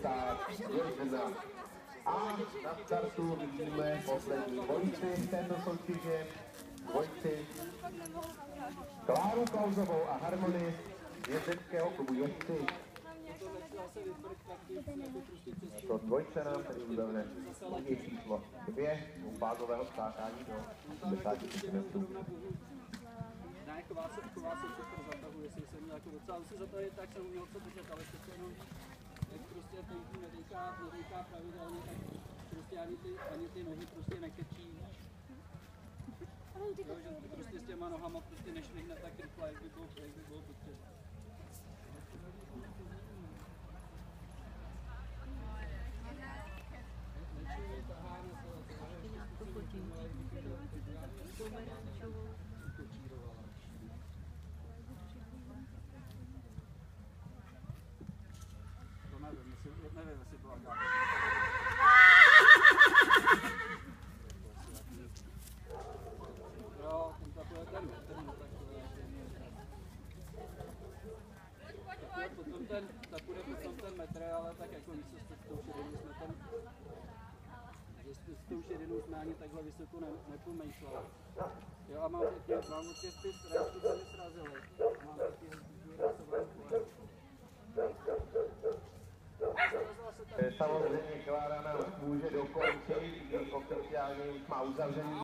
71. A na startu vidíme poslední dvojici v této soutěži. Dvojici Kláru Klausovou a Harmonii z jezdeckého klubu Ježci. To dvojce nám tedy udavne je číslo 2 u págového skákání do 80 cm. Ne, chová se super zatahuje, si jsem jako docela si zatahuje, tak jsem uměl co držet, ale přece jenom, jak prostě ten nedejká pravidelně, tak prostě ani ty nohy prostě nekrčí. Jo, že prostě s těma nohama prostě nešvihne tak rychle, jak by bylo potřeba. Nevím, jestli byla kápa. Jo, ten takové ten tak bude potom ten metr, ale tak jako víc s tou širinou jsme tam, s tou širinou jsme ani takhle vysoko nepomýšleli. Jo, a mám od těch ty stránky, co mi srazily. A mám taky rysovaný kolem. Samozřejmě Klára nám může dokončit, když oficiálně už má uzavřený